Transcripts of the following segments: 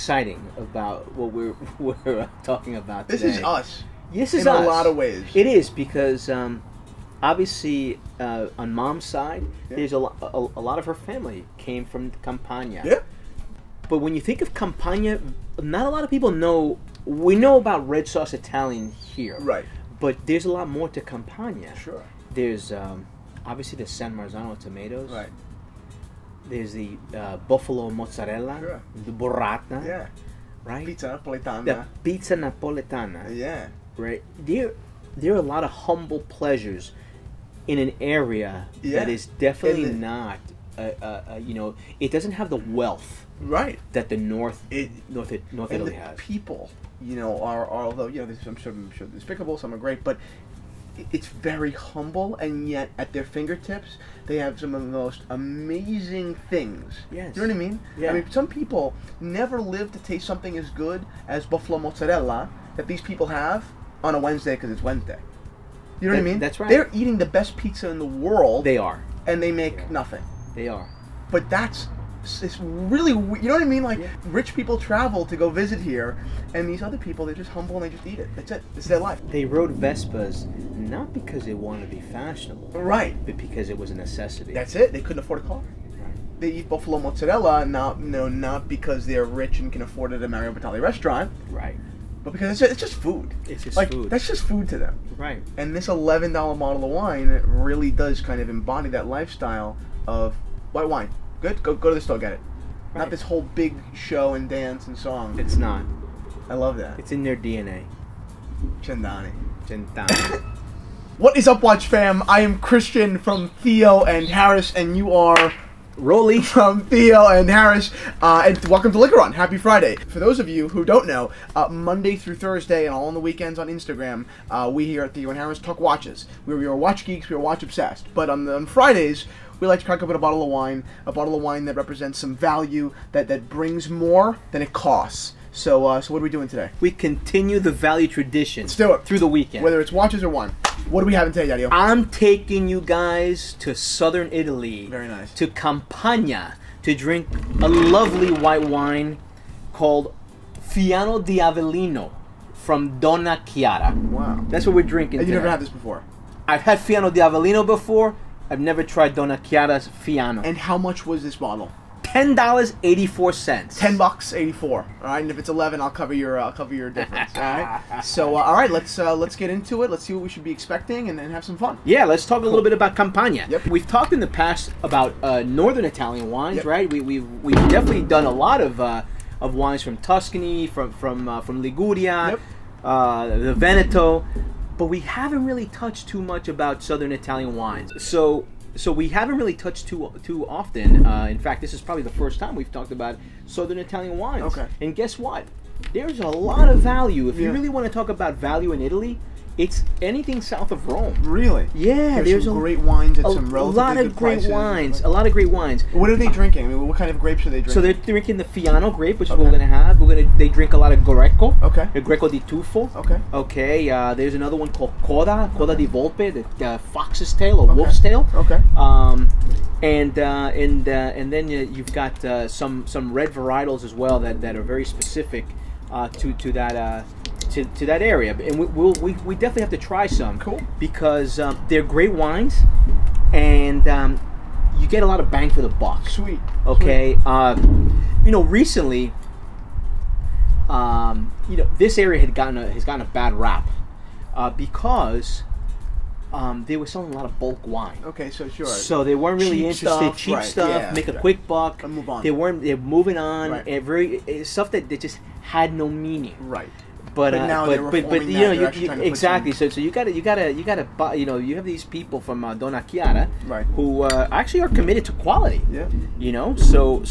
exciting about what we're talking about today. This is us. This is in us. a lot of ways. It is because obviously on Mom's side, there's a lot of her family came from Campania. Yeah. But when you think of Campania, not a lot of people know. We know about red sauce Italian here, Right. But there's a lot more to Campania. Sure. There's obviously the San Marzano tomatoes. Right. There's the buffalo mozzarella, Sure. the burrata, Yeah. right? Pizza napoletana. The pizza napoletana, Yeah. right? There are a lot of humble pleasures in an area that is definitely not, it doesn't have the wealth Right. that the North And Italy the has. people, are although I'm sure despicable, some are great, but it's very humble, and yet at their fingertips they have some of the most amazing things. Yes. You know what I mean? Yeah. I mean, some people never live to taste something as good as buffalo mozzarella that these people have on a Wednesday because it's Wednesday. You know what I mean? That's right. They're eating the best pizza in the world. They are. And they make nothing. They are. But it's really, you know what I mean? Like, rich people travel to go visit here, and these other people, they're just humble and they just eat it. That's it. It's their life. They rode Vespas not because they wanted to be fashionable, Right. but because it was a necessity. That's it. They couldn't afford a car. They eat buffalo mozzarella not because they're rich and can afford it at a Mario Batali restaurant, Right. but because it's just food. It's just like, food. That's just food to them. Right. And this $11 bottle of wine, it really does kind of embody that lifestyle of white wine. Good? Go to the store, get it. Right. Not this whole big show and dance and song. It's not. I love that. It's in their DNA. Chendani. Gentile. What is up, Watch fam? I am Christian from Theo and Harris, and you are Rolly. from Theo and Harris, and welcome to Liquor On. Happy Friday. For those of you who don't know, Monday through Thursday and all on the weekends on Instagram, we here at Theo and Harris talk watches. We are watch geeks, we are watch obsessed. But on Fridays, we like to crack open a bottle of wine that represents some value, that brings more than it costs. So what are we doing today? We continue the value tradition. Let's do it. Through the weekend. Whether it's watches or wine. What do we have today, Daddy? I'm taking you guys to southern Italy. Very nice. To Campania to drink a lovely white wine called Fiano di Avellino from Donna Chiara. Wow. That's what we're drinking And you today. never had this before? I've had Fiano di Avellino before. I've never tried Donna Chiara's Fiano. And how much was this bottle? $10.84. $10, 84. All right, and if it's 11, I'll cover your difference. All right. So all right, let's get into it. Let's see what we should be expecting, and then have some fun. Yeah, let's talk a little bit about Campania. Yep. We've talked in the past about northern Italian wines, Yep. right? We've definitely done a lot of wines from Tuscany, from Liguria, Yep. the Veneto, but we haven't really touched too much about southern Italian wines. So we haven't really touched too often. In fact, this is probably the first time we've talked about southern Italian wines. Okay. And guess what? There's a lot of value. If you Yeah. really want to talk about value in Italy, it's anything south of Rome. Really? Yeah, There's some great wines at some a relatively lot good of great prices. wines. A lot of great wines. What are they drinking? I mean, what kind of grapes are they drinking? So they're drinking the Fiano grape, which is what Okay. we're gonna have. They drink a lot of Greco. Okay. The Greco di Tufo. Okay. Okay. There's another one called Coda di Volpe, the fox's tail or wolf's tail. Okay. And then you've got some red varietals as well that are very specific to that area, and we definitely have to try some. Cool. Because they're great wines, and you get a lot of bang for the buck. Sweet. Okay. Recently, this area has gotten a bad rap because they were selling a lot of bulk wine. Okay, so sure. So they weren't really Cheap interested. stuff, Cheap right, stuff, yeah, make a right. quick buck. And move on. They're moving on. Right. And stuff that just had no meaning. Right. But now they're reforming you that. know They're actually trying to put exactly. So you gotta buy. You have these people from Donna Chiara, Right. who actually are committed to quality. Yeah. So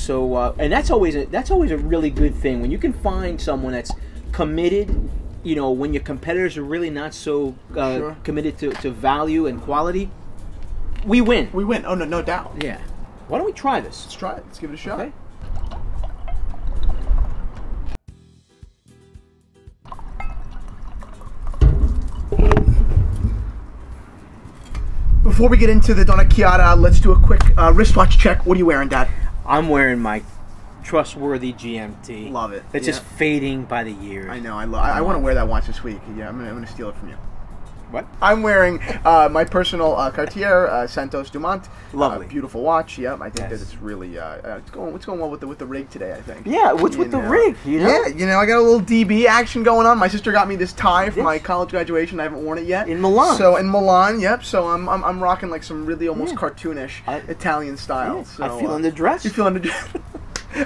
and that's always a really good thing when you can find someone that's committed. When your competitors are really not so Sure. committed to value and quality, we win. We win. Oh, no doubt. Yeah. Why don't we try this? Let's try it. Let's give it a shot. Okay. Before we get into the Donna Chiara, let's do a quick wristwatch check. What are you wearing, Dad? I'm wearing my trustworthy GMT. Love it. That's just fading by the years. I know. I want to wear that watch this week. Yeah, I'm gonna steal it from you. What? I'm wearing my personal Cartier Santos Dumont. Lovely. Beautiful watch. Yep. I think Yes. that it's really it's going well with the rig today. I think. Yeah, what's with the rig? You know? Yeah, I got a little DB action going on. My sister got me this tie for my college graduation. I haven't worn it yet. In Milan. So in Milan, yep. So I'm rocking like some really almost Yeah. cartoonish Italian style. Yeah, So I feel in the dress. You feeling the dress?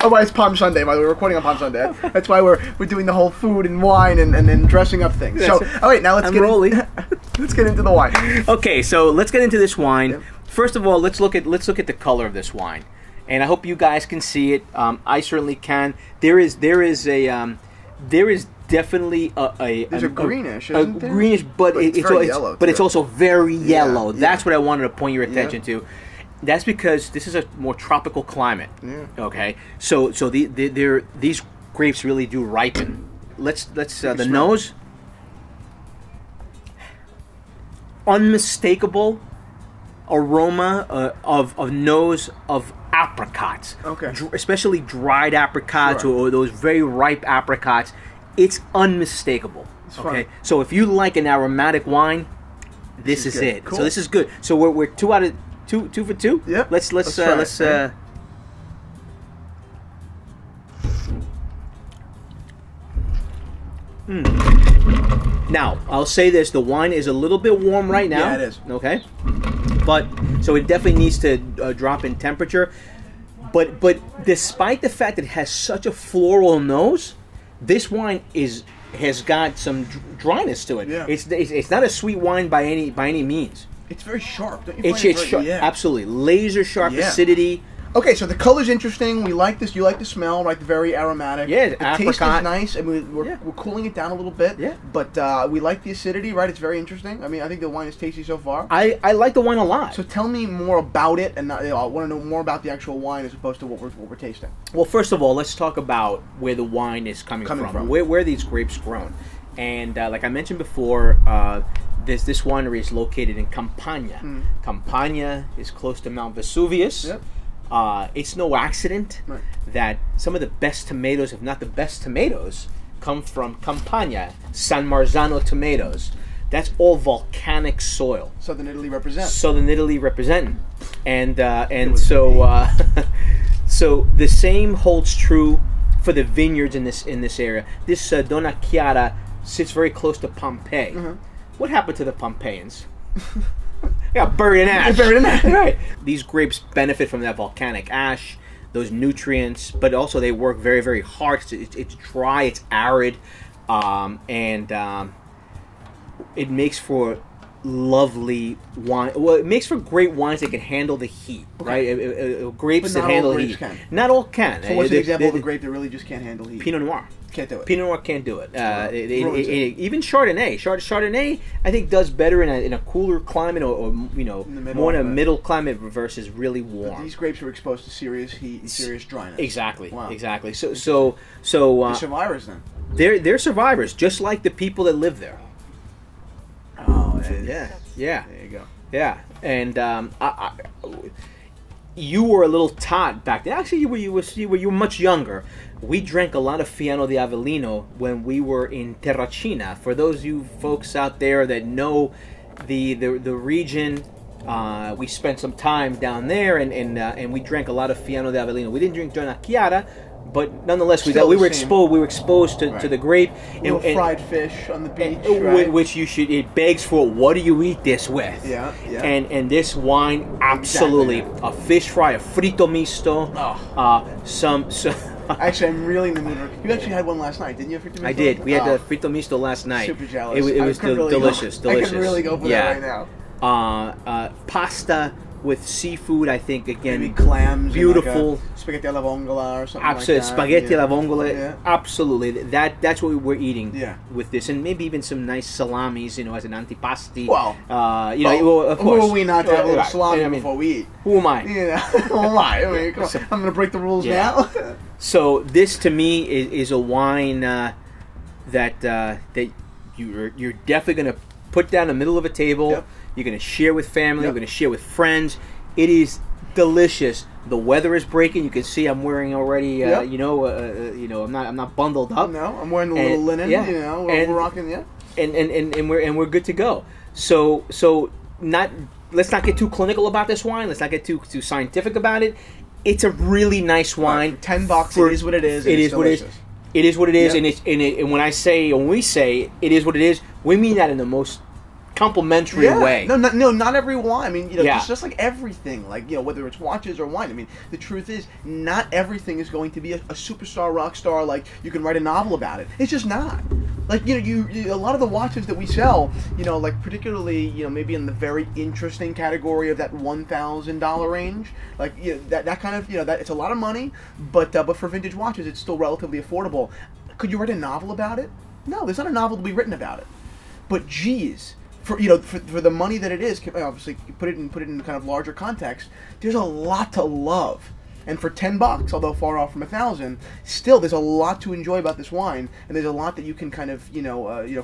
Oh, well, it's Palm Sunday. By the way, we're recording on Palm Sunday. That's why we're doing the whole food and wine and then dressing up thing. So, all right, now let's get let's get into the wine. Okay, so let's get into this wine. Yep. First of all, let's look at the color of this wine, and I hope you guys can see it. I certainly can. There is definitely There's a greenish, a isn't there? greenish, but it's very yellow, but it's too. also very yellow. Yeah. That's what I wanted to point your attention to. That's because this is a more tropical climate. Yeah. Okay, so these grapes really do ripen. Let's the smell. nose. Unmistakable aroma of nose of apricots. Okay. Especially dried apricots Sure. or those very ripe apricots. It's unmistakable. It's okay. fine. So if you like an aromatic wine, this is good. it. Cool. So this is good. So we're 2 out of 2 for 2. Yep. Let's try it. Now, I'll say this, the wine is a little bit warm right now. Yeah, it is. Okay? But so it definitely needs to drop in temperature. But despite the fact that it has such a floral nose, this wine has got some dryness to it. Yeah. It's not a sweet wine by any means. It's very sharp. Don't you It's find it sharp, very- yeah. absolutely laser sharp Yeah. acidity. Okay, so the color's interesting. We like this. You like the smell, right? Very aromatic. Yeah, the taste is apricot. nice. I mean, we're cooling it down a little bit. Yeah. But we like the acidity, right? It's very interesting. I mean, I think the wine is tasty so far. I like the wine a lot. So tell me more about it, and I want to know more about the actual wine as opposed to what we're tasting. Well, first of all, let's talk about where the wine is coming from. Where these grapes grown. And like I mentioned before, this winery is located in Campania. Campania is close to Mount Vesuvius. Yep. It's no accident that some of the best tomatoes, if not the best tomatoes, come from Campania, San Marzano tomatoes. That's all volcanic soil. Southern Italy represents. Southern Italy representing, and so so the same holds true for the vineyards in this area. This Donna Chiara sits very close to Pompeii. What happened to the Pompeians? They got buried in ash. Buried in ash. Right. These grapes benefit from that volcanic ash, those nutrients, but also they work very, very hard. It's dry, it's arid, and it makes for lovely wine. Well, it makes for great wines that can handle the heat, right? Grapes But that not handle all the grapes heat. can. Not all can. So what's an example of a grape that really just can't handle heat? Pinot Noir. Can't do it. Pinot Noir can't do it. Ruins it. Even Chardonnay. Chardonnay, I think, does better in a cooler climate or more in a middle climate versus really warm. These grapes are exposed to serious heat and serious dryness. Exactly. Wow. Exactly. So They're survivors then. they're survivors, just like the people that live there. Oh, Yeah. There you go. Yeah. And you were a little tot back then. Actually, you were much younger. We drank a lot of Fiano di Avellino when we were in Terracina. For those of you folks out there that know the region, we spent some time down there, and we drank a lot of Fiano di Avellino. We didn't drink Donna Chiara, but nonetheless, we were exposed to the grape. Little fried fish on the beach, which it begs for what do you eat this with? Yeah. And this wine, absolutely, a fish fry, a frito misto, some. Actually, I'm really in the mood. You actually had one last night, didn't you? Frito misto? I did. We had the frito misto last night. Super jealous. It was delicious. I could really go for that right now. Pasta with seafood, I think, again, maybe clams, beautiful. And like spaghetti alla vongola or something Absolutely, like that. spaghetti alla vongola. Yeah. Absolutely, that's what we're eating. Yeah. With this, and maybe even some nice salamis, as an antipasti. Well, of course. Who are we not to have a little Right. salami before we eat? Who am I? Yeah, who am I? I mean, come on. I'm going to break the rules now. So this, to me, is a wine that you're definitely going to put down in the middle of a table. Yep. You're going to share with family. Yep. You're going to share with friends. It is delicious. The weather is breaking. You can see I'm wearing already. Yep. I'm not bundled up. No, I'm wearing the little linen. Yeah. We're rocking. Yeah. And we're good to go. So let's not get too clinical about this wine. Let's not get too scientific about it. It's a really nice wine. Right, for $10, it is what it is. It is what it is. It is what it is, Yep. and when we say it is what it is, we mean that in the most complimentary way. No, not every wine. I mean, just like everything, like whether it's watches or wine. I mean, the truth is, not everything is going to be a superstar rock star. Like you can write a novel about it. It's just not. Like you a lot of the watches that we sell, like particularly maybe in the very interesting category of that $1,000 range, like that kind of that it's a lot of money, but for vintage watches, it's still relatively affordable. Could you write a novel about it? No, there's not a novel to be written about it. But geez. For the money that it is, obviously put it in kind of larger context. There's a lot to love, and for $10, although far off from $1,000, still there's a lot to enjoy about this wine, and there's a lot that you can kind of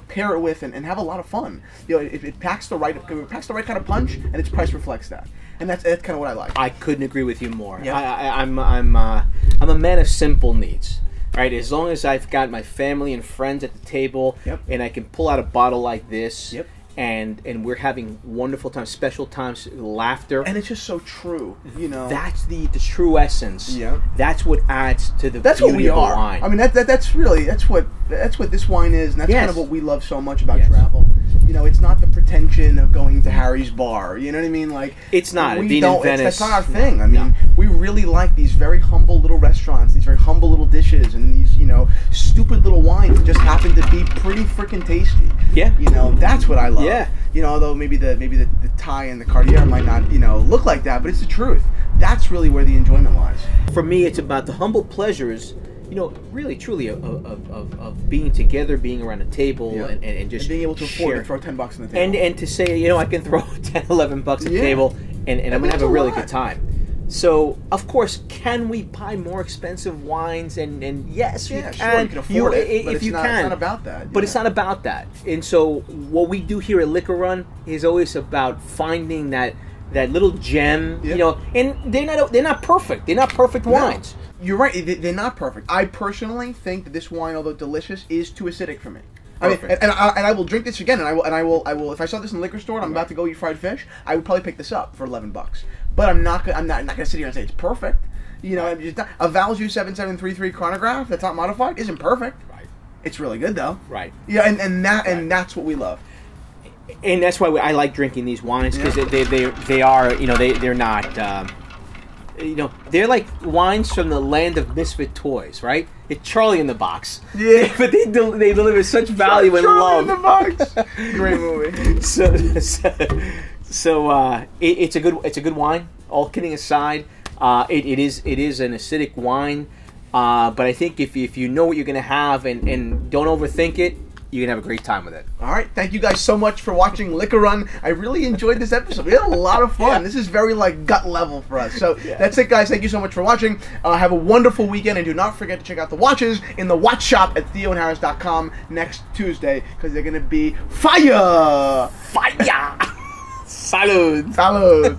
pair it with and have a lot of fun. It packs the right kind of punch, and its price reflects that, and that's kind of what I like. I couldn't agree with you more. Yeah. I'm a man of simple needs. Right, as long as I've got my family and friends at the table, Yep. and I can pull out a bottle like this. Yep. And we're having wonderful times, special times, laughter. And it's just so true, That's the true essence. Yeah. That's what adds to the That's beauty what we of are. the wine. I mean, that's what this wine is, and that's Yes. kind of what we love so much about Yes. travel. It's not the pretension of going to Harry's bar. You know what I mean? Like It's not. We Being don't. in Venice. That's not our thing. No. I mean, we really like these very humble little restaurants, these very humble little dishes, and these stupid little wines that just happen to be pretty freaking tasty. Yeah. That's what I love. Yeah. Although maybe the Thai and the Cartier might not look like that, but it's the truth. That's really where the enjoyment lies. For me, it's about the humble pleasures, really, truly, of being together, being around a table, Yeah. and just And being able to afford share. to throw $10 on the table. And to say, I can throw $10, $11 at the Yeah. table, and I'm going to have a That's a really lot. good time. So, of course, can we buy more expensive wines? And yes, Yeah, you sure, can. you can afford it, but if it's you not- can. it's not about that, But yeah. it's not about that. And so, what we do here at Liquor Run is always about finding that little gem, Yep. and they're not perfect. They're not perfect wines. No, you're right. They're not perfect. I personally think that this wine, although delicious, is too acidic for me. I mean, Perfect. and I will drink this again, and I will. If I saw this in the liquor store and I'm about to go eat fried fish, I would probably pick this up for $11. But I'm not gonna sit here and say it's perfect. I'm just not, a Valju 7733 chronograph that's not modified isn't perfect. Right. It's really good though. Right. Yeah, and that's what we love. And that's why I like drinking these wines, because Yeah. they are, they're not, they're like wines from the land of misfit toys, right? It's Charlie in the Box. Yeah. But they deliver such value and Charlie love. in the Box. Great movie. So it's a good wine. All kidding aside, it is an acidic wine, but I think if you know what you're gonna have and don't overthink it, you can have a great time with it. All right, thank you guys so much for watching Liquor Run. I really enjoyed this episode. We had a lot of fun. Yeah. This is very gut level for us. So Yeah. that's it, guys. Thank you so much for watching. Have a wonderful weekend, and do not forget to check out the watches in the watch shop at theoandharris.com next Tuesday, because they're going to be fire. Fire! Salud! Salud.